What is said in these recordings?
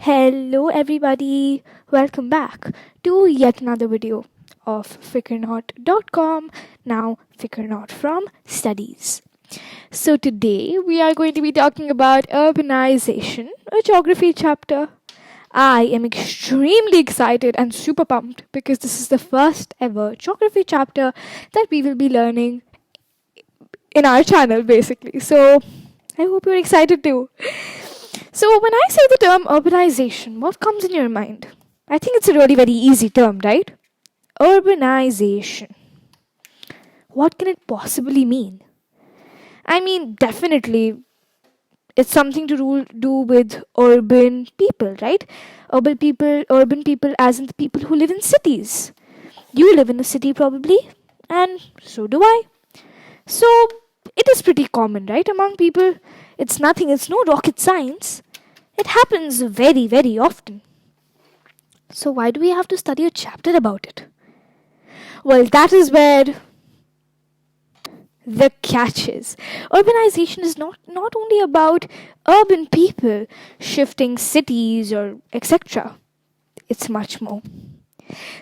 Hello, everybody. Welcome back to yet another video of FikarNot.com. Now, FikarNot from Studies. So, today we are going to be talking about urbanization, a geography chapter. I am extremely excited and super pumped because this is the first ever geography chapter that we will be learning in our channel, basically. So, I hope you're excited too. So, when I say the term urbanization, what comes in your mind? I think it's a really very easy term, right? Urbanization. What can it possibly mean? I mean, definitely, it's something to do with urban people, right? Urban people, as in the people who live in cities. You live in a city, probably, and so do I. So, it is pretty common, right, among people. It's no rocket science. It happens very, very often. So, why do we have to study a chapter about it? Well, that is where the catch is. Urbanization is not only about urban people shifting cities or etc., it's much more.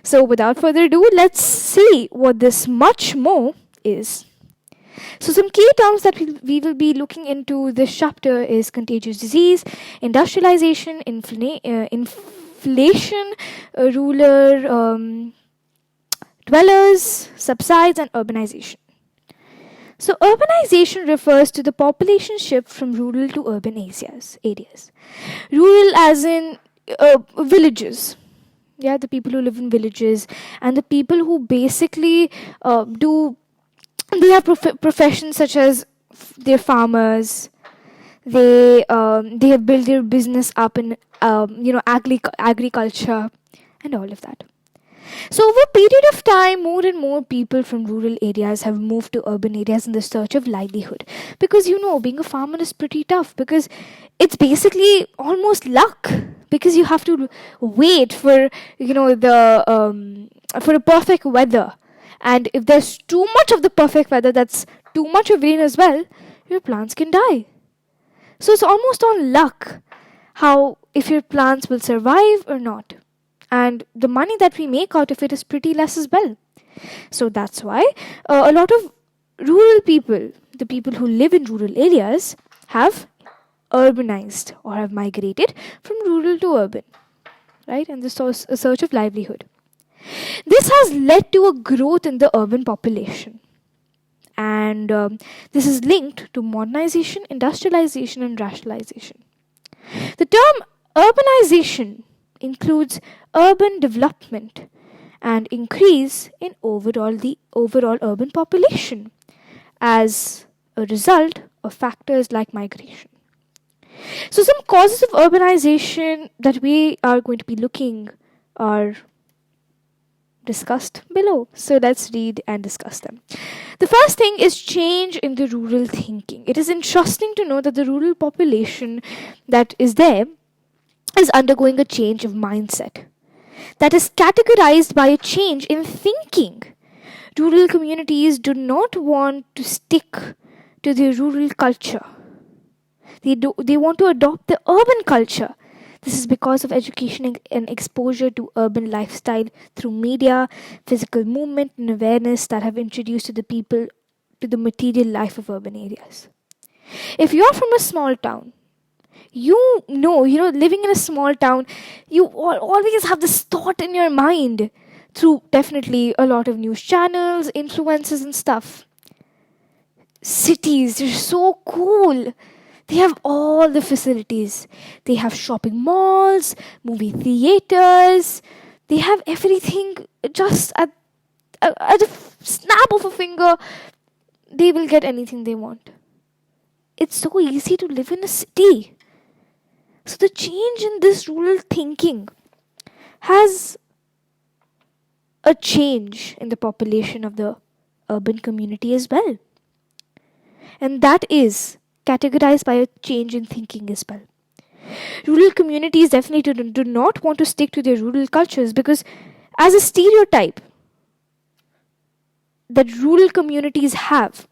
So, without further ado, let's see what this much more is. So some key terms that we will be looking into this chapter is contagious disease, industrialization, inflation, rural dwellers, subsides, and urbanization. So urbanization refers to the population shift from rural to urban areas. Rural as in villages. Yeah, the people who live in villages and the people who basically they have professions such as they're farmers. They have built their business up in agriculture and all of that. So over a period of time, more and more people from rural areas have moved to urban areas in the search of livelihood. Because being a farmer is pretty tough because it's basically almost luck. Because you have to wait for for a perfect weather. And if there's too much of the perfect weather, that's too much of rain as well, your plants can die. So it's almost on luck how if your plants will survive or not. And the money that we make out of it is pretty less as well. So that's why a lot of rural people, the people who live in rural areas, have urbanized or have migrated from rural to urban, right? And this was a search of livelihood. This has led to a growth in the urban population. And this is linked to modernization, industrialization, and rationalization. The term urbanization includes urban development and increase in the overall urban population as a result of factors like migration. So some causes of urbanization that we are going to be looking are discussed below. So let's read and discuss them. The first thing is change in the rural thinking. It is interesting to know that the rural population that is there is undergoing a change of mindset that is categorized by a change in thinking. Rural communities do not want to stick to their rural culture. They want to adopt the urban culture. This is because of education and exposure to urban lifestyle through media, physical movement, and awareness that have introduced to the people to the material life of urban areas. If you're from a small town, living in a small town, you always have this thought in your mind through definitely a lot of news channels, influencers, and stuff. Cities, they're so cool. They have all the facilities. They have shopping malls, movie theaters. They have everything just at a snap of a finger. They will get anything they want. It's so easy to live in a city. So the change in this rural thinking has a change in the population of the urban community as well. And that is categorized by a change in thinking as well. Rural communities definitely do not want to stick to their rural cultures because as a stereotype that rural communities have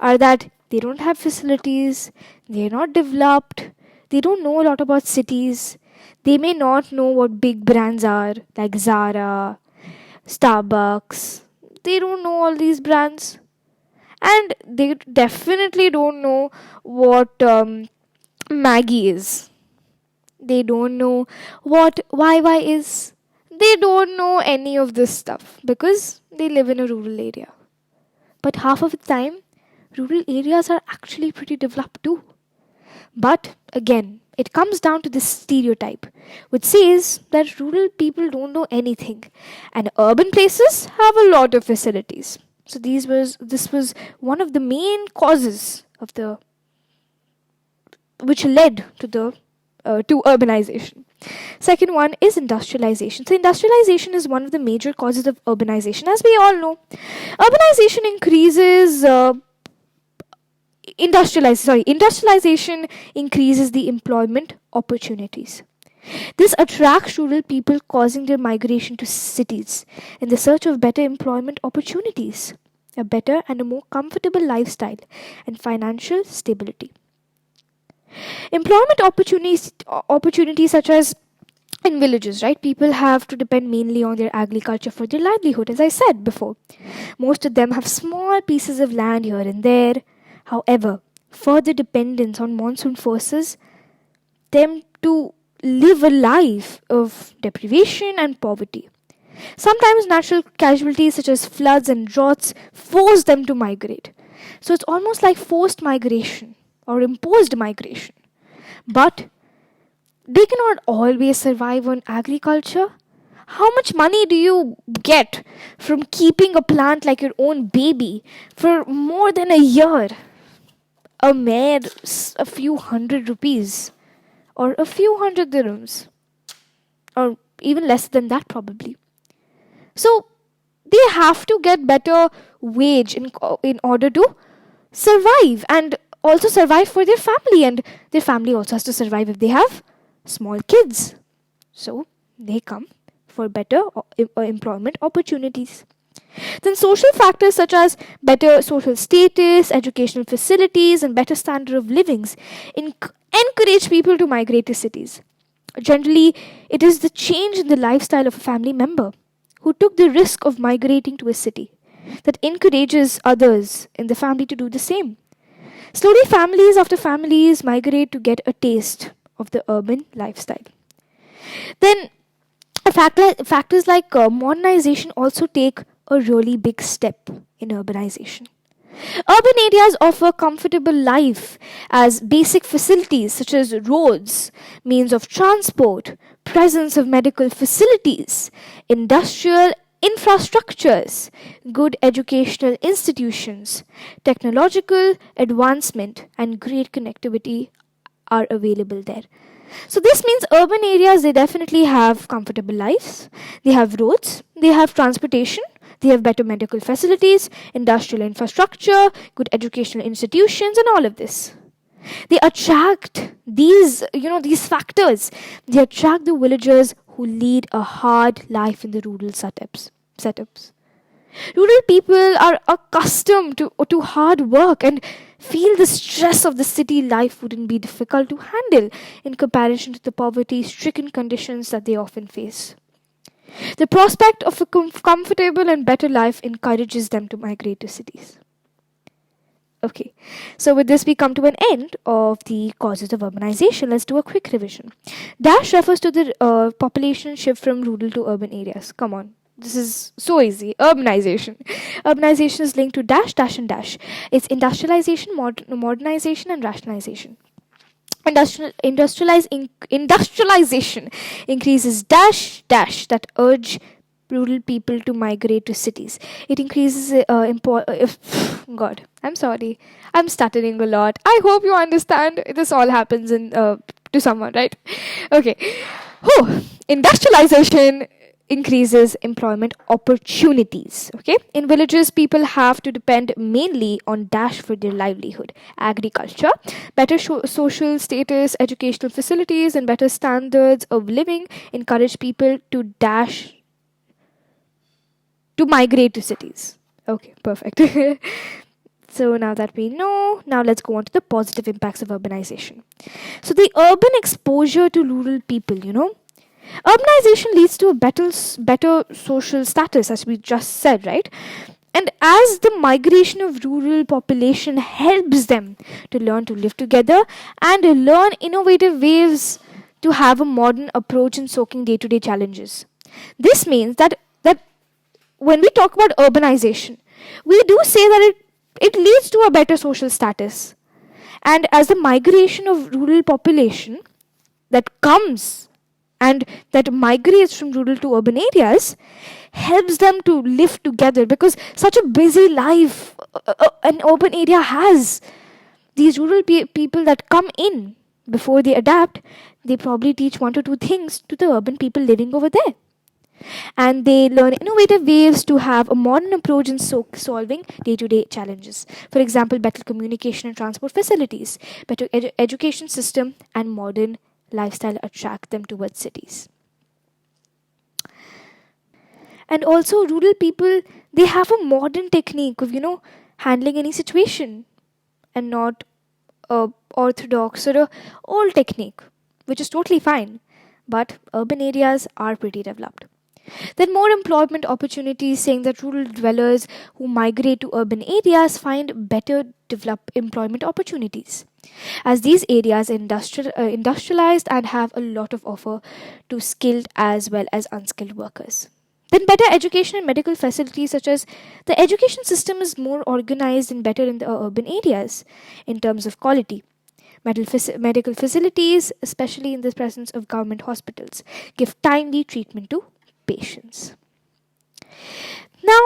are that they don't have facilities, they're not developed, they don't know a lot about cities, They may not know what big brands are like Zara, Starbucks. They don't know all these brands. And they definitely don't know what Maggie is. They don't know what YY is. They don't know any of this stuff because they live in a rural area. But half of the time, rural areas are actually pretty developed too. But again, it comes down to this stereotype, which says that rural people don't know anything, and urban places have a lot of facilities. So this was one of the main causes of the which led to urbanization. Second one is industrialization. So industrialization is one of the major causes of urbanization, as we all know. Urbanization increases industrialization increases the employment opportunities. This attracts rural people, causing their migration to cities in the search of better employment opportunities, a better and a more comfortable lifestyle, and financial stability. Employment opportunities such as in villages, right? People have to depend mainly on their agriculture for their livelihood, as I said before. Most of them have small pieces of land here and there. However, further dependence on monsoon forces them to live a life of deprivation and poverty. Sometimes natural casualties such as floods and droughts force them to migrate. So it's almost like forced migration or imposed migration. But they cannot always survive on agriculture. How much money do you get from keeping a plant like your own baby for more than a year? A few hundred rupees or a few hundred dirhams or even less than that probably. So they have to get better wage in order to survive and also survive for their family, and their family also has to survive if they have small kids. So they come for better employment opportunities. Then social factors such as better social status, educational facilities, and better standard of livings encourage people to migrate to cities. Generally, it is the change in the lifestyle of a family member who took the risk of migrating to a city that encourages others in the family to do the same. Slowly, families after families migrate to get a taste of the urban lifestyle. Then, factors like modernization also take a really big step in urbanization. Urban areas offer comfortable life as basic facilities such as roads, means of transport, presence of medical facilities, industrial infrastructures, good educational institutions, technological advancement, and great connectivity are available there. So this means urban areas, they definitely have comfortable lives, they have roads, they have transportation, they have better medical facilities, industrial infrastructure, good educational institutions, and all of this. They attract these factors. They attract the villagers who lead a hard life in the rural setups. Rural people are accustomed to hard work and feel the stress of the city life wouldn't be difficult to handle in comparison to the poverty-stricken conditions that they often face. The prospect of a comfortable and better life encourages them to migrate to cities. Okay, so with this we come to an end of the causes of urbanization. Let's do a quick revision. Dash refers to the population shift from rural to urban areas. Come on, this is so easy. Urbanization. Urbanization is linked to dash, dash, and dash. It's industrialization, modernization, and rationalization. Industrialization increases dash dash that urge rural people to migrate to cities. It increases God, I'm sorry, I'm stuttering a lot. I hope you understand. This all happens in to someone, right? Okay. Industrialization increases employment opportunities. Okay, in villages people have to depend mainly on dash for their livelihood: agriculture, better social status, educational facilities, and better standards of living encourage people to dash to migrate to cities. Okay, perfect. So now that we know, now let's go on to the positive impacts of urbanization. So the urban exposure to rural people, urbanization leads to a better social status, as we just said, right? And as the migration of rural population helps them to learn to live together and learn innovative ways to have a modern approach in soaking day-to-day challenges. This means that when we talk about urbanization, we do say that it leads to a better social status. And as the migration of rural population that comes and that migrates from rural to urban areas helps them to live together, because such a busy life an urban area has. These rural people that come in, before they adapt, they probably teach one to two things to the urban people living over there, and they learn innovative ways to have a modern approach in solving day-to-day challenges. For example, better communication and transport facilities, better education system, and modern lifestyle attract them towards cities. And also, rural people, they have a modern technique of handling any situation, and not a orthodox or a old technique, which is totally fine. But urban areas are pretty developed. Then more employment opportunities, saying that rural dwellers who migrate to urban areas find better developed employment opportunities, as these areas are industrialized and have a lot of offer to skilled as well as unskilled workers. Then better education and medical facilities, such as the education system is more organized and better in the urban areas in terms of quality. Medical facilities, especially in the presence of government hospitals, give timely treatment to patients. Now,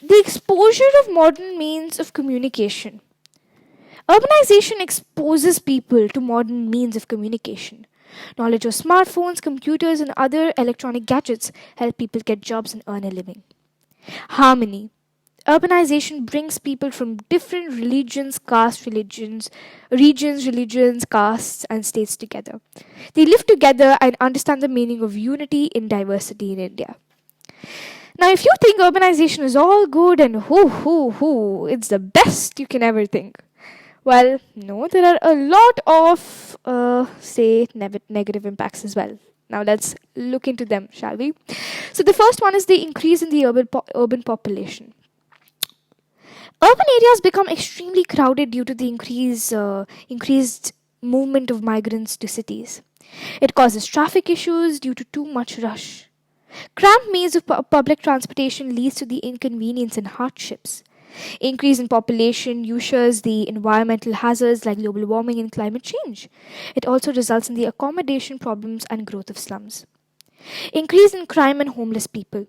the exposure of modern means of communication. Urbanization exposes people to modern means of communication. Knowledge of smartphones, computers, and other electronic gadgets help people get jobs and earn a living. Harmony. Urbanization brings people from different religions, regions, castes, and states together. They live together and understand the meaning of unity in diversity in India. Now, if you think urbanization is all good and it's the best you can ever think, well, no, there are a lot of, negative impacts as well. Now, let's look into them, shall we? So, the first one is the increase in the urban population. Urban areas become extremely crowded due to the increased movement of migrants to cities. It causes traffic issues due to too much rush. Cramped means of public transportation leads to the inconvenience and hardships. Increase in population ushers the environmental hazards like global warming and climate change. It also results in the accommodation problems and growth of slums. Increase in crime and homeless people.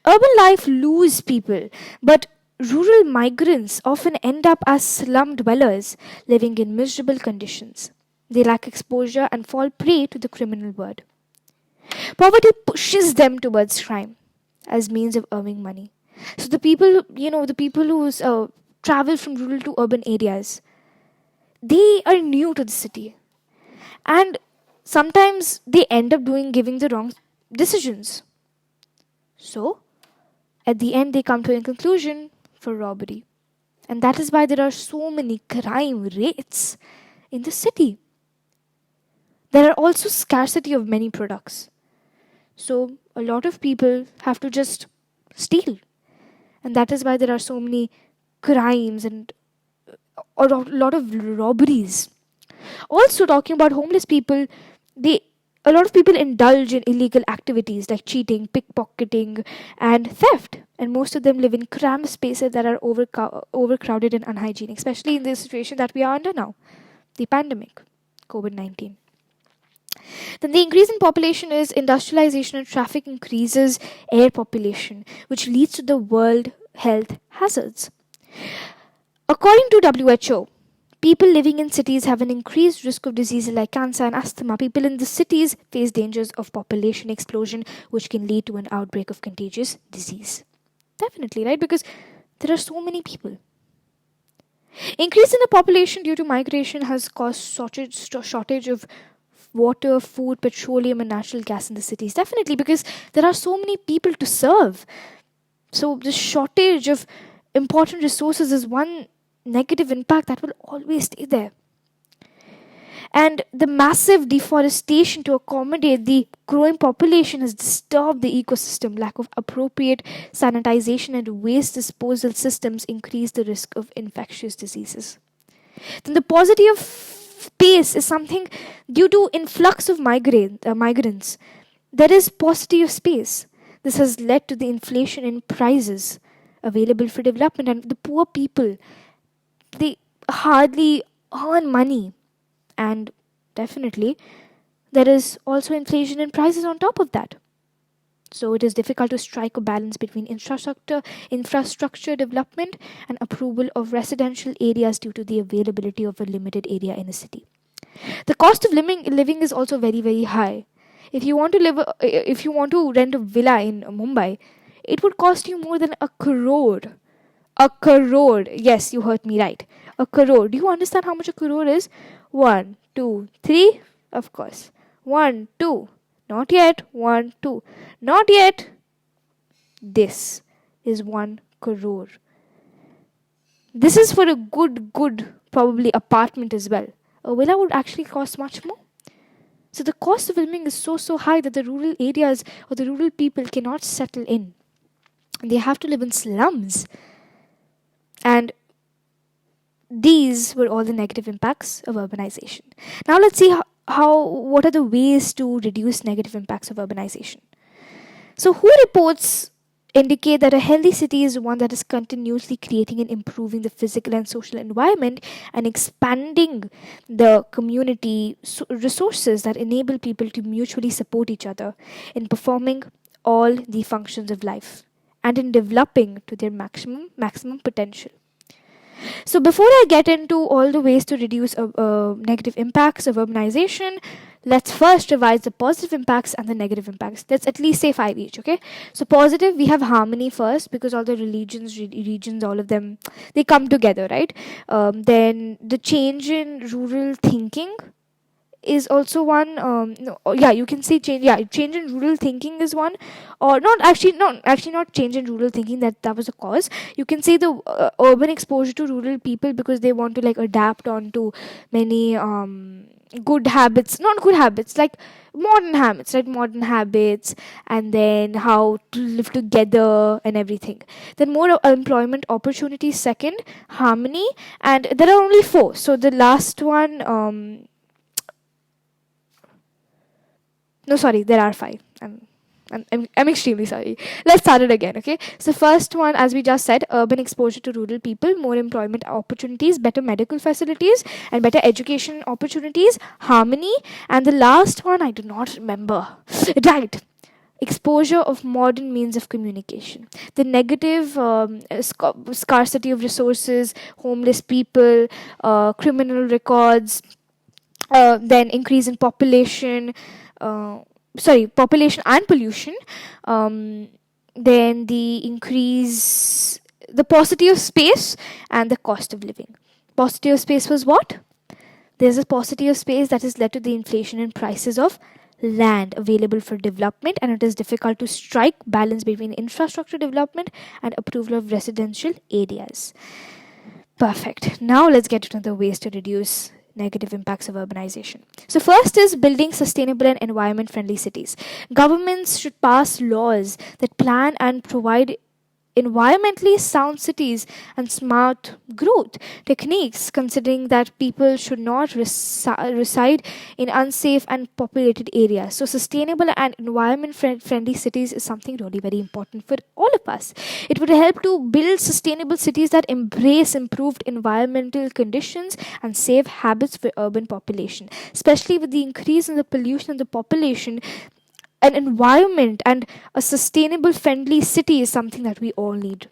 Urban life loses people, but rural migrants often end up as slum dwellers living in miserable conditions. They lack exposure and fall prey to the criminal world. Poverty pushes them towards crime as means of earning money. So the people who travel from rural to urban areas, they are new to the city, and sometimes they end up giving the wrong decisions. So at the end, they come to a conclusion for robbery, and that is why there are so many crime rates in the city. There are also scarcity of many products. So a lot of people have to just steal. And that is why there are so many crimes and a lot of robberies. Also, talking about homeless people, a lot of people indulge in illegal activities like cheating, pickpocketing, and theft. And most of them live in cramped spaces that are overcrowded and unhygienic, especially in the situation that we are under now, the pandemic, COVID-19. Then the increase in population is industrialization, and traffic increases air population, which leads to the world health hazards. According to WHO, people living in cities have an increased risk of diseases like cancer and asthma. People in the cities face dangers of population explosion, which can lead to an outbreak of contagious disease. Definitely, right? Because there are so many people. Increase in the population due to migration has caused shortage of water, food, petroleum, and natural gas in the cities. Definitely, because there are so many people to serve. So the shortage of important resources is one negative impact that will always stay there. And the massive deforestation to accommodate the growing population has disturbed the ecosystem. Lack of appropriate sanitization and waste disposal systems increase the risk of infectious diseases. Then the paucity of space is something due to influx of migrants. There is paucity of space. This has led to the inflation in prices available for development, and the poor people, they hardly earn money. And definitely there is also inflation in prices on top of that. So it is difficult to strike a balance between infrastructure development and approval of residential areas due to the availability of a limited area in a city. The cost of living is also very very high. If you want to rent a villa in Mumbai, it would cost you more than a crore. A crore. Yes, you heard me right. A crore. Do you understand how much a crore is? One, two, three. Of course. One, two. Not yet. One, two. Not yet. This is 1 crore. This is for a good, probably apartment as well. A villa would actually cost much more. So the cost of living is so high that the rural areas or the rural people cannot settle in. They have to live in slums. And these were all the negative impacts of urbanization. Now let's see what are the ways to reduce negative impacts of urbanization. So WHO reports indicate that a healthy city is one that is continuously creating and improving the physical and social environment and expanding the community resources that enable people to mutually support each other in performing all the functions of life and in developing to their maximum potential. So before I get into all the ways to reduce negative impacts of urbanization, let's first revise the positive impacts and the negative impacts. Let's at least say 5 each, okay? So positive, we have harmony first, because all the regions, all of them, they come together, right? Then the change in rural thinking is also one. No, yeah, you can say change. Yeah, change in rural thinking is one, or not change in rural thinking. That was a cause. You can say the urban exposure to rural people, because they want to like adapt onto many good habits, not good habits, like modern habits, right? Modern habits, and then how to live together and everything. Then more employment opportunities. Second, harmony, and there are only four. So the last one. No, sorry, there are five. I'm extremely sorry. Let's start it again, okay? So, first one, as we just said, urban exposure to rural people, more employment opportunities, better medical facilities, and better education opportunities, harmony, and the last one, I do not remember. Right. Exposure of modern means of communication. The negative scarcity of resources, homeless people, criminal records, then increase in population and pollution, then the paucity of space and the cost of living. Paucity of space was what? There's a paucity of space that has led to the inflation in prices of land available for development, and it is difficult to strike balance between infrastructure development and approval of residential areas. Perfect. Now let's get into the ways to reduce negative impacts of urbanization. So first is building sustainable and environment friendly cities. Governments should pass laws that plan and provide environmentally sound cities and smart growth techniques, considering that people should not reside in unsafe and populated areas. So sustainable and environment friendly cities is something really very important for all of us. It would help to build sustainable cities that embrace improved environmental conditions and safe habits for urban population, especially with the increase in the pollution in the population. An environment and a sustainable friendly city is something that we all need.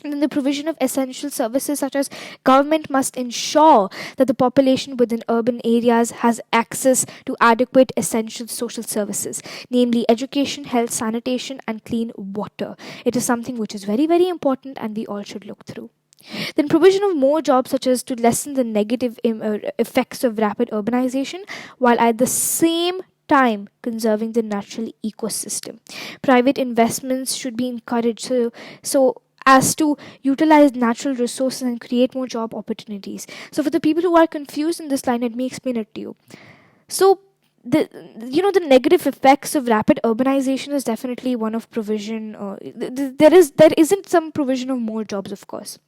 And then the provision of essential services, such as government must ensure that the population within urban areas has access to adequate essential social services, namely education, health, sanitation, and clean water. It is something which is very, very important, and we all should look through. Then provision of more jobs, such as to lessen the negative effects of rapid urbanization, while at the same time conserving the natural ecosystem. Private investments should be encouraged. So as to utilize natural resources and create more job opportunities. So for the people who are confused in this line, let me explain it to you. So the the negative effects of rapid urbanization is definitely one of provision. There isn't some provision of more jobs, of course,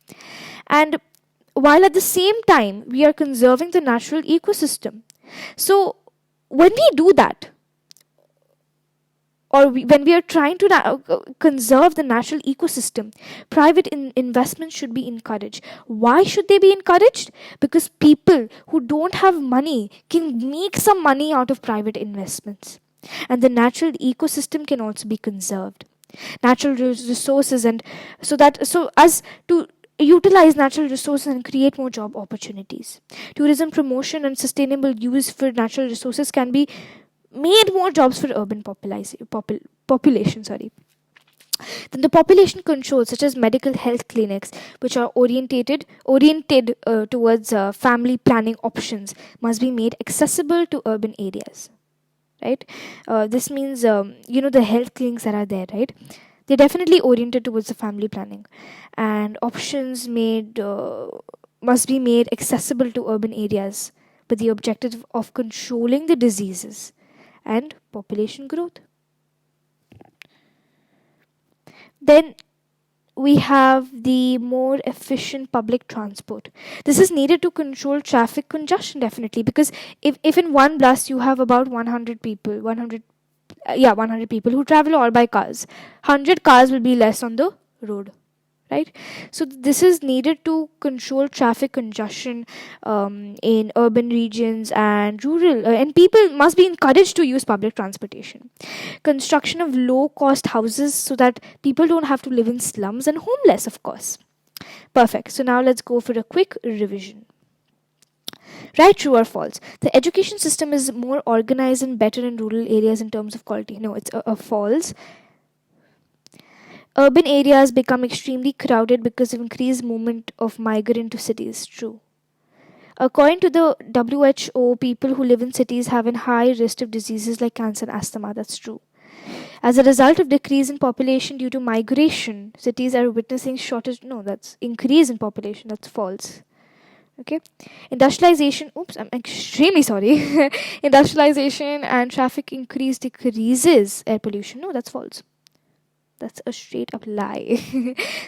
and while at the same time we are conserving the natural ecosystem. So when we do that, when we are trying to conserve the natural ecosystem, private investments should be encouraged. Why should they be encouraged? Because people who don't have money can make some money out of private investments, and the natural ecosystem can also be conserved. Natural resources, and so as to utilize natural resources and create more job opportunities. Tourism promotion and sustainable use for natural resources can be made more jobs for urban population. Sorry. Then the population controls, such as medical health clinics, which are oriented towards family planning options, must be made accessible to urban areas. Right? This means the health clinics that are there, right? They're definitely oriented towards the family planning, and options made must be made accessible to urban areas, with the objective of controlling the diseases and population growth. Then we have the more efficient public transport. This is needed to control traffic congestion, definitely, because if in one bus you have about 100 people, 100 people who travel all by cars, 100 cars will be less on the road, right? So this is needed to control traffic congestion in urban regions and rural, and people must be encouraged to use public transportation. Construction of low cost houses so that people don't have to live in slums and homeless, of course. Perfect. So now let's go for a quick revision. Right, true or false? The education system is more organized and better in rural areas in terms of quality. No, it's a false. Urban areas become extremely crowded because of increased movement of migrant to cities. True. According to the WHO, people who live in cities have a high risk of diseases like cancer and asthma. That's true. As a result of decrease in population due to migration, cities are witnessing shortage. No, that's increase in population. That's false. Okay. Industrialization. Oops, I'm extremely sorry. Industrialization and traffic increase decreases air pollution. No, that's false. That's a straight up lie.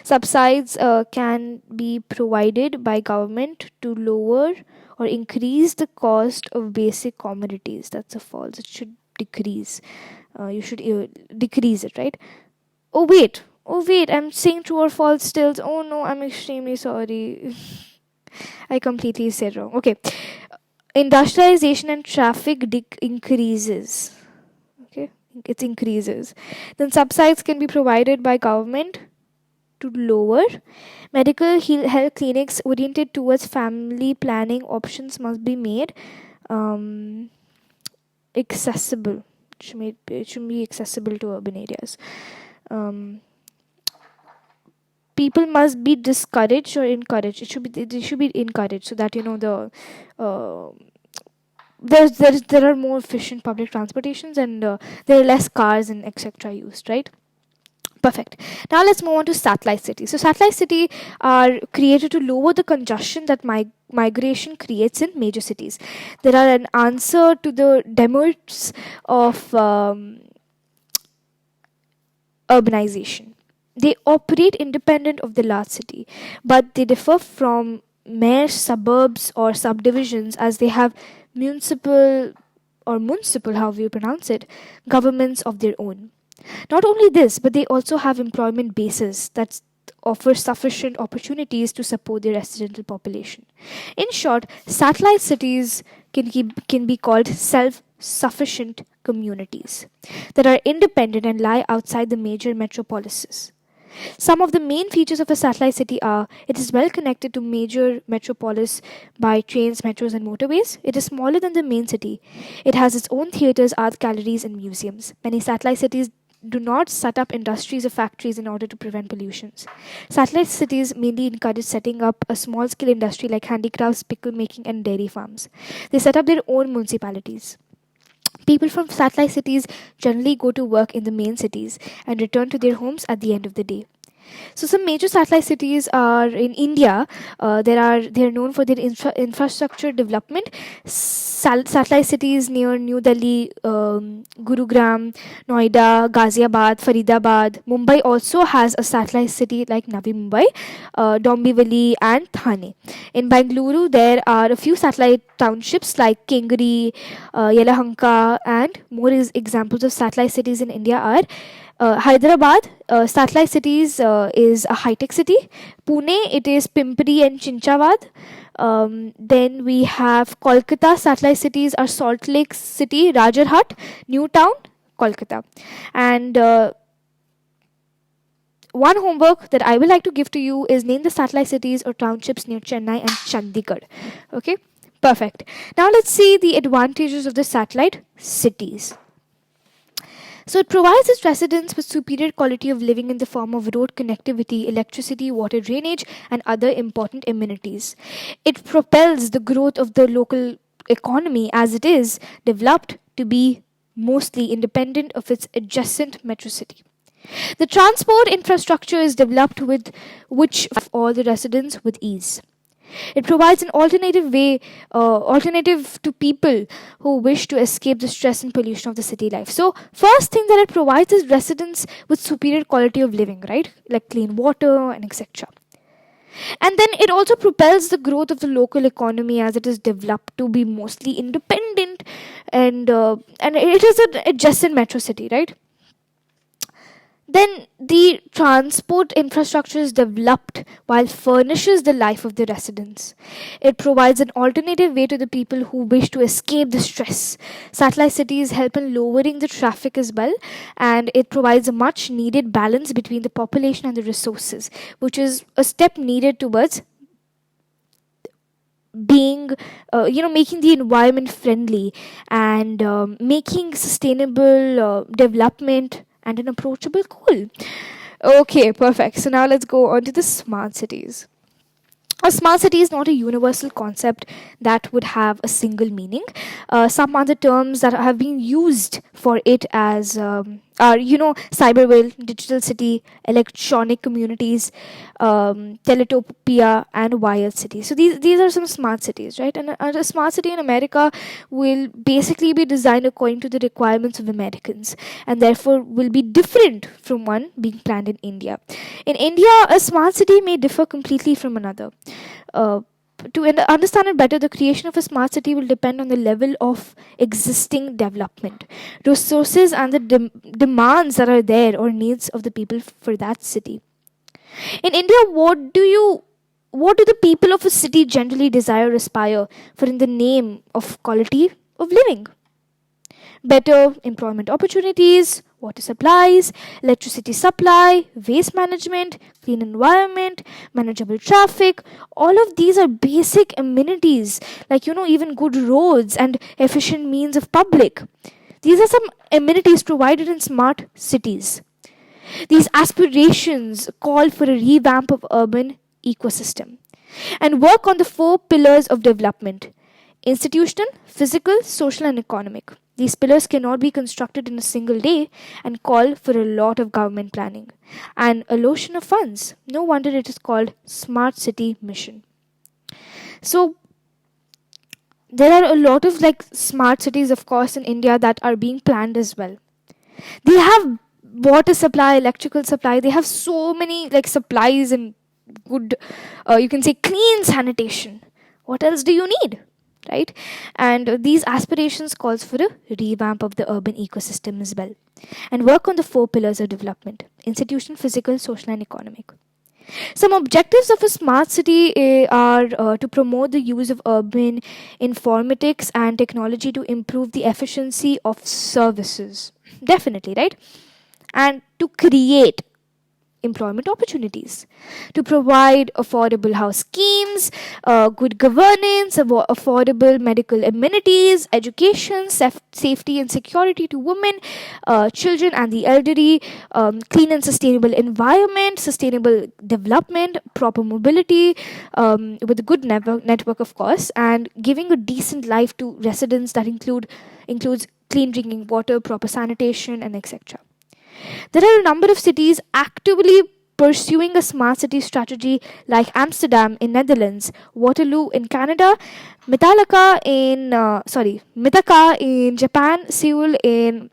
Subsides can be provided by government to lower or increase the cost of basic commodities. That's a false. It should decrease. You should decrease it, right? Oh wait. I'm saying true or false still. Oh no, I'm extremely sorry. I completely said wrong. Okay. Industrialization and traffic increases. Okay. It increases. Then subsides can be provided by government to lower. Medical health clinics oriented towards family planning options must be made accessible. It should be accessible to urban areas. People must be discouraged or encouraged. They should be encouraged so that there are more efficient public transportations, and there are less cars and etc. used, right? Perfect. Now let's move on to satellite cities. So satellite cities are created to lower the congestion that migration creates in major cities. There are an answer to the demerits of urbanization. They operate independent of the large city, but they differ from mere suburbs or subdivisions as they have municipal, however you pronounce it, governments of their own. Not only this, but they also have employment bases that offer sufficient opportunities to support their residential population. In short, satellite cities can be called self-sufficient communities that are independent and lie outside the major metropolises. Some of the main features of a satellite city are: it is well connected to major metropolis by trains, metros, and motorways. It is smaller than the main city. It has its own theaters, art galleries, and museums. Many satellite cities do not set up industries or factories in order to prevent pollutions. Satellite cities mainly encourage setting up a small scale industry like handicrafts, pickle making, and dairy farms. They set up their own municipalities. People from satellite cities generally go to work in the main cities and return to their homes at the end of the day. So some major satellite cities are in India. They are known for their infrastructure development. Satellite cities near New Delhi, Gurugram, Noida, Ghaziabad, Faridabad. Mumbai also has a satellite city like Navi Mumbai, Dombivli, and Thane. In Bangalore, there are a few satellite townships like Kengari, Yelahanka, and more examples of satellite cities in India are Hyderabad, satellite cities, is a high-tech city. Pune, it is Pimpri and Chinchawad. Then we have Kolkata, satellite cities are Salt Lake City, Rajarhat, Newtown, Kolkata. And one homework that I would like to give to you is name the satellite cities or townships near Chennai and Chandigarh. Okay, perfect. Now let's see the advantages of the satellite cities. So it provides its residents with superior quality of living in the form of road connectivity, electricity, water drainage, and other important amenities. It propels the growth of the local economy as it is developed to be mostly independent of its adjacent metro city. The transport infrastructure is developed with which all the residents with ease. It provides an alternative to people who wish to escape the stress and pollution of the city life. So, first thing that it provides is residents with superior quality of living, right? Like clean water and etc. And then it also propels the growth of the local economy as it is developed to be mostly independent, and it is an adjacent metro city, right? Then the transport infrastructure is developed while furnishes the life of the residents. It provides an alternative way to the people who wish to escape the stress. Satellite cities help in lowering the traffic as well, and it provides a much needed balance between the population and the resources, which is a step needed towards being making the environment friendly, and making sustainable development and an approachable goal. Okay, perfect. So now let's go on to the smart cities. A smart city is not a universal concept that would have a single meaning. Some other terms that have been used for it as are, cyberville, digital city, electronic communities, teletopia, and wild cities. So these are some smart cities, right? And a smart city in America will basically be designed according to the requirements of Americans, and therefore will be different from one being planned in India. In India, a smart city may differ completely from another. To understand it better, the creation of a smart city will depend on the level of existing development, resources, and the demands that are there or needs of the people for that city. In India, what do the people of a city generally desire or aspire for in the name of quality of living? Better employment opportunities, water supplies, electricity supply, waste management, clean environment, manageable traffic. All of these are basic amenities, like, even good roads and efficient means of public. These are some amenities provided in smart cities. These aspirations call for a revamp of urban ecosystem and work on the four pillars of development: institutional, physical, social, and economic. These pillars cannot be constructed in a single day and call for a lot of government planning and allocation of funds. No wonder it is called Smart City Mission. So there are a lot of smart cities, of course, in India that are being planned as well. They have water supply, electrical supply. They have so many supplies and good, you can say, clean sanitation. What else do you need? Right? And these aspirations calls for a revamp of the urban ecosystem as well, and work on the four pillars of development: institutional, physical, social, and economic. Some objectives of a smart city are to promote the use of urban informatics and technology to improve the efficiency of services. Definitely, right? And to create employment opportunities, to provide affordable house schemes, good governance, affordable medical amenities, education, safety and security to women, children, and the elderly, clean and sustainable environment, sustainable development, proper mobility, with a good network, of course, and giving a decent life to residents that includes clean drinking water, proper sanitation, and etc. There are a number of cities actively pursuing a smart city strategy like Amsterdam in Netherlands, Waterloo in Canada, Mitaka in Japan, Seoul in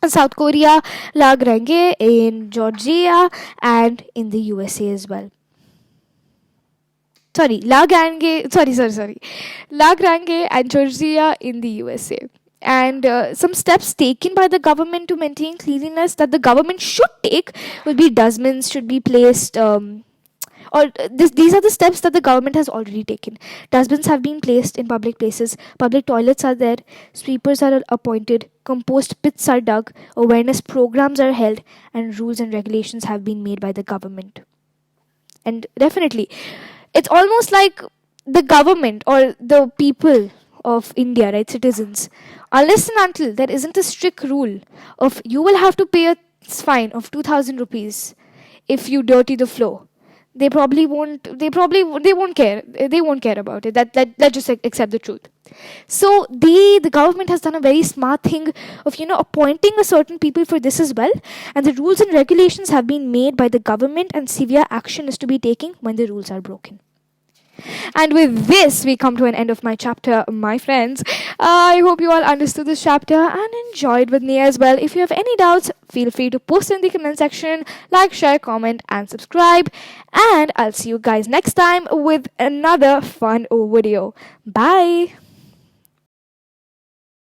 South Korea, La Grange in Georgia, and in the USA as well. La Grange and Georgia in the USA. And some steps taken by the government to maintain cleanliness that the government should take will be dustbins should be placed. These are the steps that the government has already taken. Dustbins have been placed in public places, public toilets are there, sweepers are appointed, compost pits are dug, awareness programs are held, and rules and regulations have been made by the government. And definitely, it's almost like the government or the people of India, right, citizens, unless and until there isn't a strict rule of you will have to pay a fine of 2,000 rupees if you dirty the floor, they probably won't. They won't care. They won't care about it. That let's just accept the truth. So the government has done a very smart thing of appointing a certain people for this as well, and the rules and regulations have been made by the government, and severe action is to be taken when the rules are broken. And with this, we come to an end of my chapter, my friends. I hope you all understood this chapter and enjoyed with me as well. If you have any doubts, feel free to post in the comment section, like, share, comment, and subscribe. And I'll see you guys next time with another fun video. Bye.